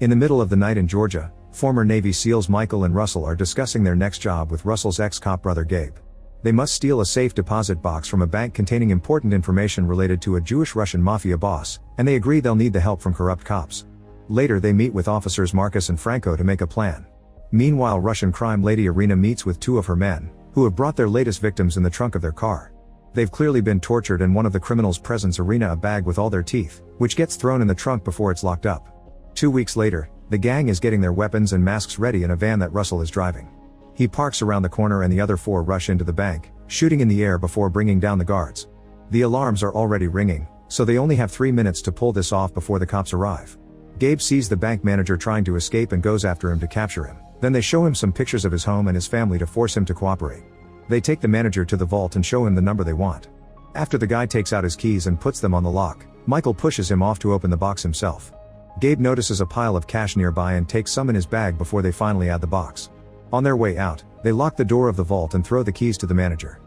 In the middle of the night in Georgia, former Navy SEALs Michael and Russell are discussing their next job with Russell's ex-cop brother Gabe. They must steal a safe deposit box from a bank containing important information related to a Jewish-Russian Mafia boss, and they agree they'll need the help from corrupt cops. Later they meet with officers Marcus and Franco to make a plan. Meanwhile, Russian crime lady Irina meets with two of her men, who have brought their latest victims in the trunk of their car. They've clearly been tortured, and one of the criminals presents Irina a bag with all their teeth, which gets thrown in the trunk before it's locked up. 2 weeks later, the gang is getting their weapons and masks ready in a van that Russell is driving. He parks around the corner and the other four rush into the bank, shooting in the air before bringing down the guards. The alarms are already ringing, so they only have 3 minutes to pull this off before the cops arrive. Gabe sees the bank manager trying to escape and goes after him to capture him. Then they show him some pictures of his home and his family to force him to cooperate. They take the manager to the vault and show him the number they want. After the guy takes out his keys and puts them on the lock, Michael pushes him off to open the box himself. Gabe notices a pile of cash nearby and takes some in his bag before they finally add the box. On their way out, they lock the door of the vault and throw the keys to the manager.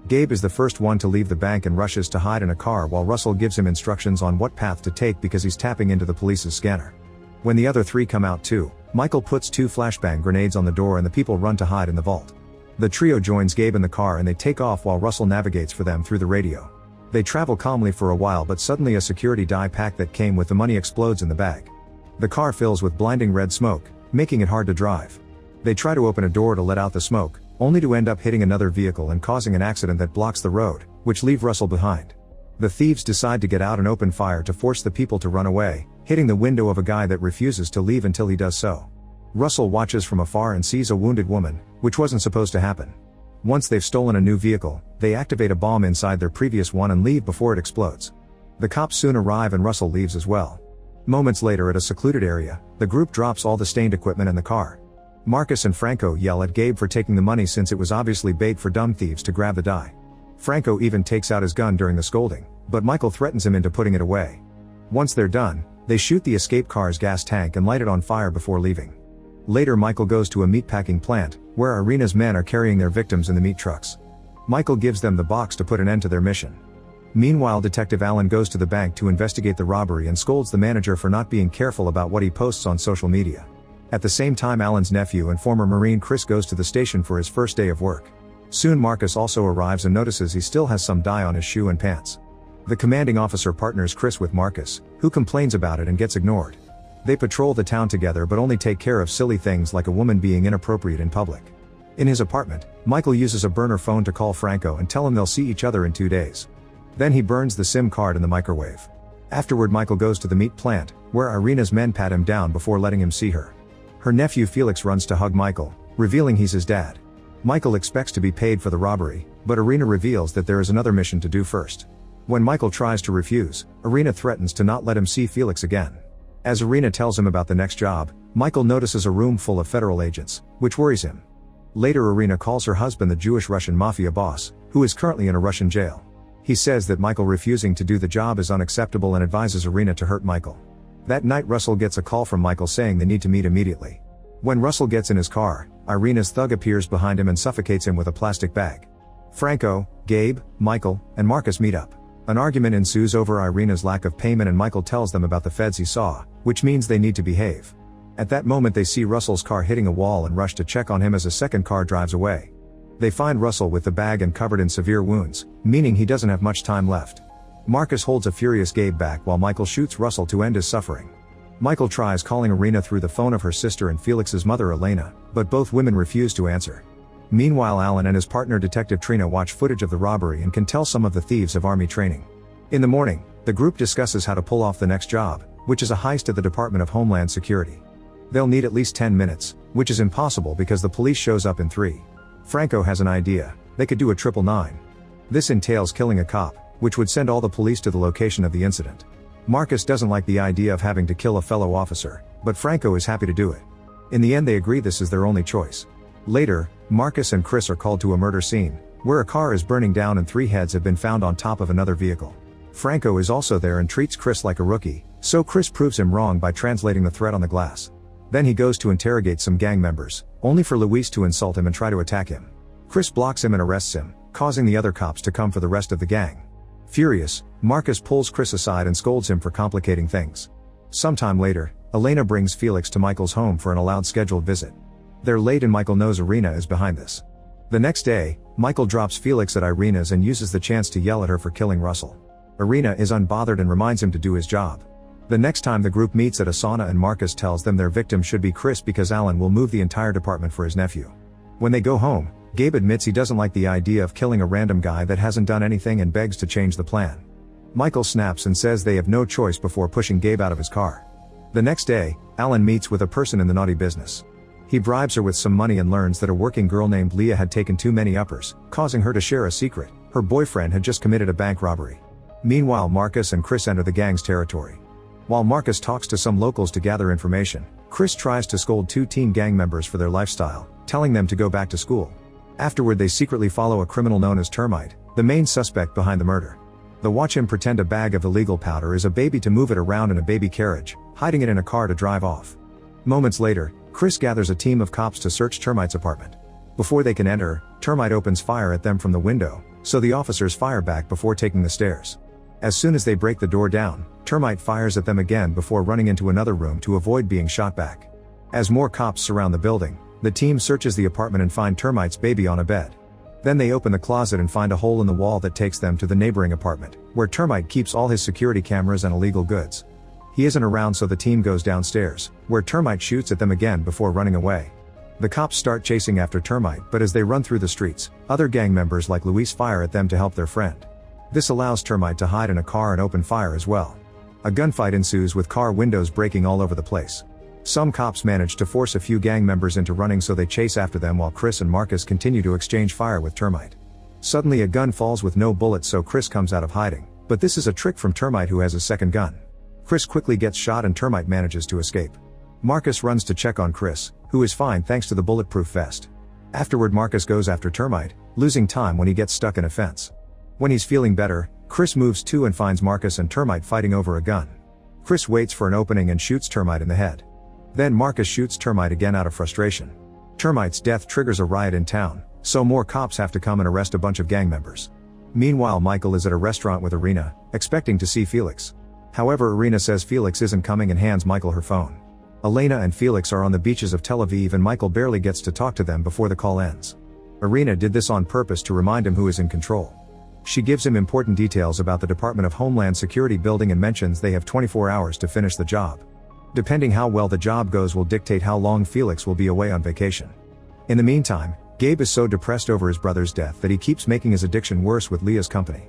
Gabe is the first one to leave the bank and rushes to hide in a car while Russell gives him instructions on what path to take because he's tapping into the police's scanner. When the other three come out too, Michael puts 2 flashbang grenades on the door and the people run to hide in the vault. The trio joins Gabe in the car and they take off while Russell navigates for them through the radio. They travel calmly for a while, but suddenly a security dye pack that came with the money explodes in the bag. The car fills with blinding red smoke, making it hard to drive. They try to open a door to let out the smoke, only to end up hitting another vehicle and causing an accident that blocks the road, which leave Russell behind. The thieves decide to get out and open fire to force the people to run away, hitting the window of a guy that refuses to leave until he does so. Russell watches from afar and sees a wounded woman, which wasn't supposed to happen. Once they've stolen a new vehicle, they activate a bomb inside their previous one and leave before it explodes. The cops soon arrive and Russell leaves as well. Moments later, at a secluded area, the group drops all the stained equipment in the car. Marcus and Franco yell at Gabe for taking the money since it was obviously bait for dumb thieves to grab the dye. Franco even takes out his gun during the scolding, but Michael threatens him into putting it away. Once they're done, they shoot the escape car's gas tank and light it on fire before leaving. Later, Michael goes to a meatpacking plant, where Irina's men are carrying their victims in the meat trucks. Michael gives them the box to put an end to their mission. Meanwhile, Detective Allen goes to the bank to investigate the robbery and scolds the manager for not being careful about what he posts on social media. At the same time, Allen's nephew and former Marine Chris goes to the station for his first day of work. Soon Marcus also arrives and notices he still has some dye on his shoe and pants. The commanding officer partners Chris with Marcus, who complains about it and gets ignored. They patrol the town together but only take care of silly things like a woman being inappropriate in public. In his apartment, Michael uses a burner phone to call Franco and tell him they'll see each other in 2 days. Then he burns the SIM card in the microwave. Afterward, Michael goes to the meat plant, where Irina's men pat him down before letting him see her. Her nephew Felix runs to hug Michael, revealing he's his dad. Michael expects to be paid for the robbery, but Irina reveals that there is another mission to do first. When Michael tries to refuse, Irina threatens to not let him see Felix again. As Irina tells him about the next job, Michael notices a room full of federal agents, which worries him. Later, Irina calls her husband the Jewish-Russian Mafia boss, who is currently in a Russian jail. He says that Michael refusing to do the job is unacceptable and advises Irina to hurt Michael. That night, Russell gets a call from Michael saying they need to meet immediately. When Russell gets in his car, Irina's thug appears behind him and suffocates him with a plastic bag. Franco, Gabe, Michael, and Marcus meet up. An argument ensues over Irina's lack of payment and Michael tells them about the feds he saw, which means they need to behave. At that moment, they see Russell's car hitting a wall and rush to check on him as a second car drives away. They find Russell with the bag and covered in severe wounds, meaning he doesn't have much time left. Marcus holds a furious Gabe back while Michael shoots Russell to end his suffering. Michael tries calling Irina through the phone of her sister and Felix's mother Elena, but both women refuse to answer. Meanwhile, Allen and his partner Detective Trina watch footage of the robbery and can tell some of the thieves have army training. In the morning, the group discusses how to pull off the next job, which is a heist at the Department of Homeland Security. They'll need at least 10 minutes, which is impossible because the police shows up in 3. Franco has an idea: they could do a 999. This entails killing a cop, which would send all the police to the location of the incident. Marcus doesn't like the idea of having to kill a fellow officer, but Franco is happy to do it. In the end, they agree this is their only choice. Later, Marcus and Chris are called to a murder scene, where a car is burning down and 3 heads have been found on top of another vehicle. Franco is also there and treats Chris like a rookie, so Chris proves him wrong by translating the threat on the glass. Then he goes to interrogate some gang members, only for Luis to insult him and try to attack him. Chris blocks him and arrests him, causing the other cops to come for the rest of the gang. Furious, Marcus pulls Chris aside and scolds him for complicating things. Sometime later, Elena brings Felix to Michael's home for an allowed scheduled visit. They're late and Michael knows Irina is behind this. The next day, Michael drops Felix at Irina's and uses the chance to yell at her for killing Russell. Irina is unbothered and reminds him to do his job. The next time the group meets at a sauna and Marcus tells them their victim should be Chris because Alan will move the entire department for his nephew. When they go home, Gabe admits he doesn't like the idea of killing a random guy that hasn't done anything and begs to change the plan. Michael snaps and says they have no choice before pushing Gabe out of his car. The next day, Alan meets with a person in the naughty business. He bribes her with some money and learns that a working girl named Leah had taken too many uppers, causing her to share a secret. Her boyfriend had just committed a bank robbery. Meanwhile, Marcus and Chris enter the gang's territory. While Marcus talks to some locals to gather information, Chris tries to scold two teen gang members for their lifestyle, telling them to go back to school. Afterward, they secretly follow a criminal known as Termite, the main suspect behind the murder. They watch him pretend a bag of illegal powder is a baby to move it around in a baby carriage, hiding it in a car to drive off. Moments later, Chris gathers a team of cops to search Termite's apartment. Before they can enter, Termite opens fire at them from the window, so the officers fire back before taking the stairs. As soon as they break the door down, Termite fires at them again before running into another room to avoid being shot back. As more cops surround the building, the team searches the apartment and find Termite's baby on a bed. Then they open the closet and find a hole in the wall that takes them to the neighboring apartment, where Termite keeps all his security cameras and illegal goods. He isn't around, so the team goes downstairs, where Termite shoots at them again before running away. The cops start chasing after Termite, but as they run through the streets, other gang members like Luis fire at them to help their friend. This allows Termite to hide in a car and open fire as well. A gunfight ensues with car windows breaking all over the place. Some cops manage to force a few gang members into running, so they chase after them while Chris and Marcus continue to exchange fire with Termite. Suddenly a gun falls with no bullets, so Chris comes out of hiding, but this is a trick from Termite, who has a second gun. Chris quickly gets shot and Termite manages to escape. Marcus runs to check on Chris, who is fine thanks to the bulletproof vest. Afterward, Marcus goes after Termite, losing time when he gets stuck in a fence. When he's feeling better, Chris moves too and finds Marcus and Termite fighting over a gun. Chris waits for an opening and shoots Termite in the head. Then Marcus shoots Termite again out of frustration. Termite's death triggers a riot in town, so more cops have to come and arrest a bunch of gang members. Meanwhile, Michael is at a restaurant with Irina, expecting to see Felix. However, Irina says Felix isn't coming and hands Michael her phone. Elena and Felix are on the beaches of Tel Aviv and Michael barely gets to talk to them before the call ends. Irina did this on purpose to remind him who is in control. She gives him important details about the Department of Homeland Security building and mentions they have 24 hours to finish the job. Depending how well the job goes will dictate how long Felix will be away on vacation. In the meantime, Gabe is so depressed over his brother's death that he keeps making his addiction worse with Leah's company.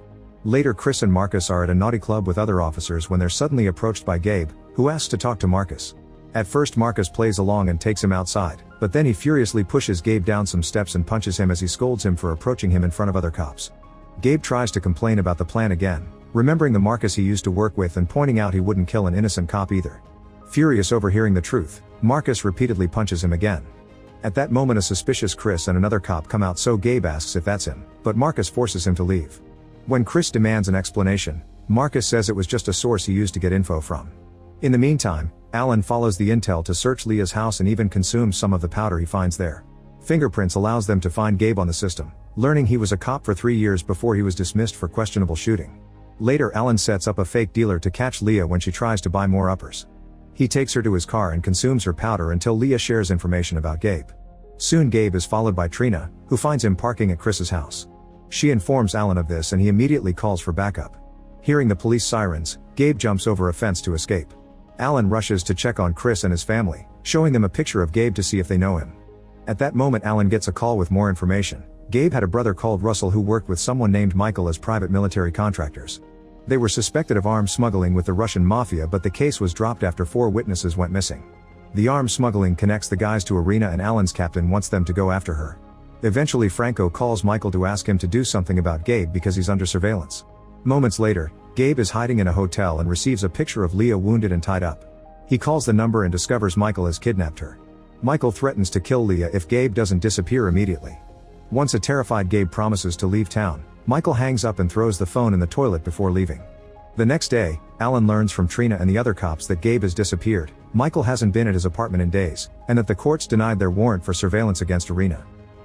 Later, Chris and Marcus are at a naughty club with other officers when they're suddenly approached by Gabe, who asks to talk to Marcus. At first, Marcus plays along and takes him outside, but then he furiously pushes Gabe down some steps and punches him as he scolds him for approaching him in front of other cops. Gabe tries to complain about the plan again, remembering the Marcus he used to work with and pointing out he wouldn't kill an innocent cop either. Furious over hearing the truth, Marcus repeatedly punches him again. At that moment, a suspicious Chris and another cop come out, so Gabe asks if that's him, but Marcus forces him to leave. When Chris demands an explanation, Marcus says it was just a source he used to get info from. In the meantime, Alan follows the intel to search Leah's house and even consumes some of the powder he finds there. Fingerprints allows them to find Gabe on the system, learning he was a cop for 3 years before he was dismissed for questionable shooting. Later, Alan sets up a fake dealer to catch Leah when she tries to buy more uppers. He takes her to his car and consumes her powder until Leah shares information about Gabe. Soon Gabe is followed by Trina, who finds him parking at Chris's house. She informs Alan of this and he immediately calls for backup. Hearing the police sirens, Gabe jumps over a fence to escape. Alan rushes to check on Chris and his family, showing them a picture of Gabe to see if they know him. At that moment, Alan gets a call with more information. Gabe had a brother called Russell who worked with someone named Michael as private military contractors. They were suspected of arms smuggling with the Russian Mafia, but the case was dropped after 4 witnesses went missing. The arms smuggling connects the guys to Irina, and Alan's captain wants them to go after her. Eventually, Franco calls Michael to ask him to do something about Gabe because he's under surveillance. Moments later, Gabe is hiding in a hotel and receives a picture of Leah wounded and tied up. He calls the number and discovers Michael has kidnapped her. Michael threatens to kill Leah if Gabe doesn't disappear immediately. Once a terrified Gabe promises to leave town, Michael hangs up and throws the phone in the toilet before leaving. The next day, Alan learns from Trina and the other cops that Gabe has disappeared, Michael hasn't been at his apartment in days, and that the courts denied their warrant for surveillance against Irina.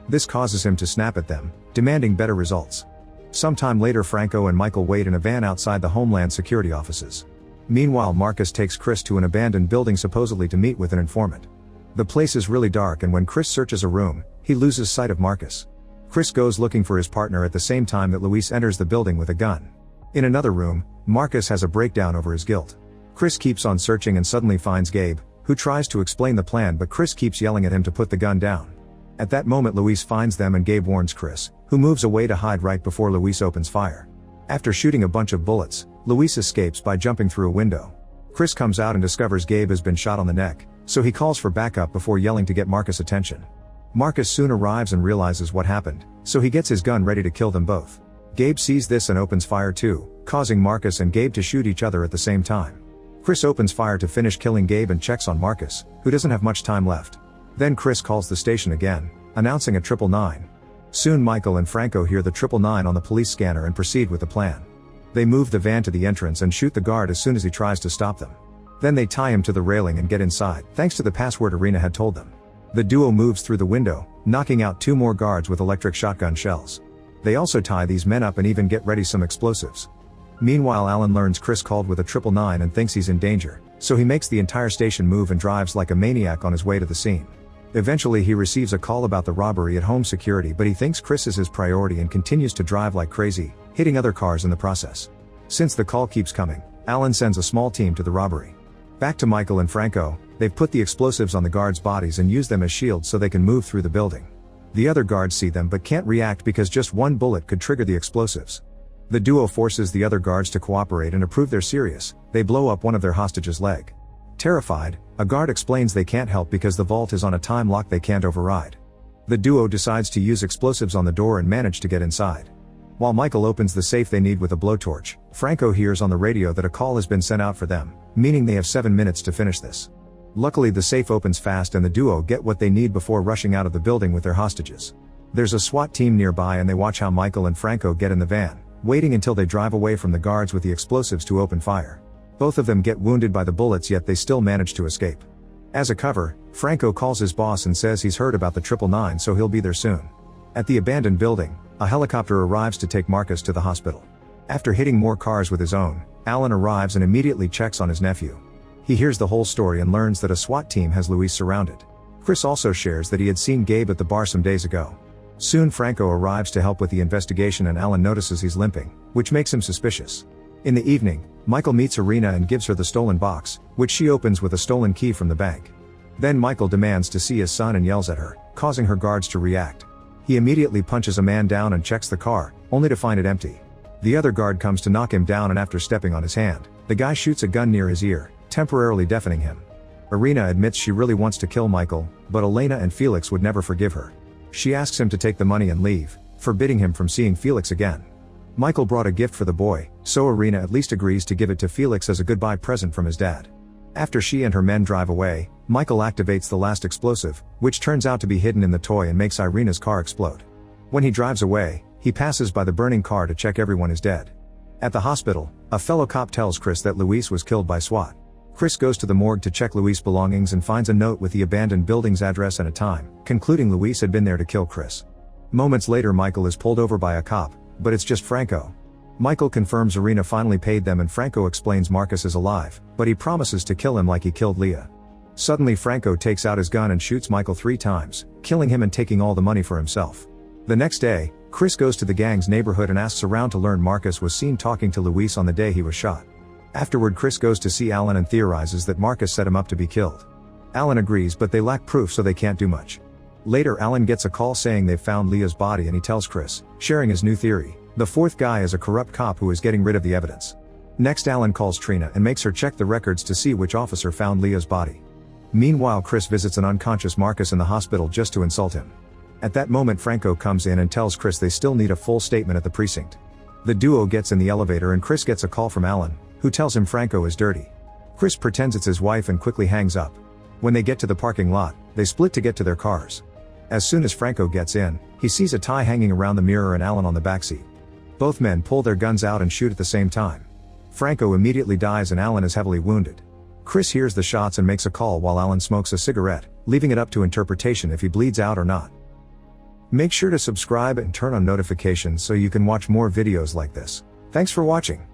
This causes him to snap at them, demanding better results. Sometime later, Franco and Michael wait in a van outside the Homeland Security offices. Meanwhile, Marcus takes Chris to an abandoned building supposedly to meet with an informant. The place is really dark, and when Chris searches a room, he loses sight of Marcus. Chris goes looking for his partner at the same time that Luis enters the building with a gun. In another room, Marcus has a breakdown over his guilt. Chris keeps on searching and suddenly finds Gabe, who tries to explain the plan, but Chris keeps yelling at him to put the gun down. At that moment, Luis finds them and Gabe warns Chris, who moves away to hide right before Luis opens fire. After shooting a bunch of bullets, Luis escapes by jumping through a window. Chris comes out and discovers Gabe has been shot on the neck, so he calls for backup before yelling to get Marcus' attention. Marcus soon arrives and realizes what happened, so he gets his gun ready to kill them both. Gabe sees this and opens fire too, causing Marcus and Gabe to shoot each other at the same time. Chris opens fire to finish killing Gabe and checks on Marcus, who doesn't have much time left. Then Chris calls the station again, announcing a 999. Soon Michael and Franco hear the 999 on the police scanner and proceed with the plan. They move the van to the entrance and shoot the guard as soon as he tries to stop them. Then they tie him to the railing and get inside, thanks to the password Irina had told them. The duo moves through the window, knocking out 2 more guards with electric shotgun shells. They also tie these men up and even get ready some explosives. Meanwhile, Alan learns Chris called with a 999 and thinks he's in danger, so he makes the entire station move and drives like a maniac on his way to the scene. Eventually he receives a call about the robbery at Homeland Security, but he thinks Chris is his priority and continues to drive like crazy, hitting other cars in the process. Since the call keeps coming, Alan sends a small team to the robbery. Back to Michael and Franco, they've put the explosives on the guards' bodies and use them as shields so they can move through the building. The other guards see them but can't react because just one bullet could trigger the explosives. The duo forces the other guards to cooperate, and to prove they're serious, they blow up one of their hostages' leg. Terrified, a guard explains they can't help because the vault is on a time lock they can't override. The duo decides to use explosives on the door and manage to get inside. While Michael opens the safe they need with a blowtorch, Franco hears on the radio that a call has been sent out for them, meaning they have 7 minutes to finish this. Luckily the safe opens fast and the duo get what they need before rushing out of the building with their hostages. There's a SWAT team nearby and they watch how Michael and Franco get in the van, waiting until they drive away from the guards with the explosives to open fire. Both of them get wounded by the bullets, yet they still manage to escape. As a cover, Franco calls his boss and says he's heard about the 999, so he'll be there soon. At the abandoned building, a helicopter arrives to take Marcus to the hospital. After hitting more cars with his own, Alan arrives and immediately checks on his nephew. He hears the whole story and learns that a SWAT team has Luis surrounded. Chris also shares that he had seen Gabe at the bar some days ago. Soon Franco arrives to help with the investigation and Alan notices he's limping, which makes him suspicious. In the evening, Michael meets Irina and gives her the stolen box, which she opens with a stolen key from the bank. Then Michael demands to see his son and yells at her, causing her guards to react. He immediately punches a man down and checks the car, only to find it empty. The other guard comes to knock him down, and after stepping on his hand, the guy shoots a gun near his ear, temporarily deafening him. Irina admits she really wants to kill Michael, but Elena and Felix would never forgive her. She asks him to take the money and leave, forbidding him from seeing Felix again. Michael brought a gift for the boy, so Irina at least agrees to give it to Felix as a goodbye present from his dad. After she and her men drive away, Michael activates the last explosive, which turns out to be hidden in the toy and makes Irina's car explode. When he drives away, he passes by the burning car to check everyone is dead. At the hospital, a fellow cop tells Chris that Luis was killed by SWAT. Chris goes to the morgue to check Luis' belongings and finds a note with the abandoned building's address and a time, concluding Luis had been there to kill Chris. Moments later, Michael is pulled over by a cop, but it's just Franco. Michael confirms Irina finally paid them and Franco explains Marcus is alive, but he promises to kill him like he killed Leah. Suddenly Franco takes out his gun and shoots Michael 3 times, killing him and taking all the money for himself. The next day, Chris goes to the gang's neighborhood and asks around to learn Marcus was seen talking to Luis on the day he was shot. Afterward, Chris goes to see Alan and theorizes that Marcus set him up to be killed. Alan agrees, but they lack proof, so they can't do much. Later, Alan gets a call saying they've found Leah's body and he tells Chris, sharing his new theory. The 4th guy is a corrupt cop who is getting rid of the evidence. Next, Alan calls Trina and makes her check the records to see which officer found Leah's body. Meanwhile, Chris visits an unconscious Marcus in the hospital just to insult him. At that moment, Franco comes in and tells Chris they still need a full statement at the precinct. The duo gets in the elevator and Chris gets a call from Alan, who tells him Franco is dirty. Chris pretends it's his wife and quickly hangs up. When they get to the parking lot, they split to get to their cars. As soon as Franco gets in, he sees a tie hanging around the mirror and Alan on the backseat. Both men pull their guns out and shoot at the same time. Franco immediately dies and Alan is heavily wounded. Chris hears the shots and makes a call while Alan smokes a cigarette, leaving it up to interpretation if he bleeds out or not. Make sure to subscribe and turn on notifications so you can watch more videos like this. Thanks for watching.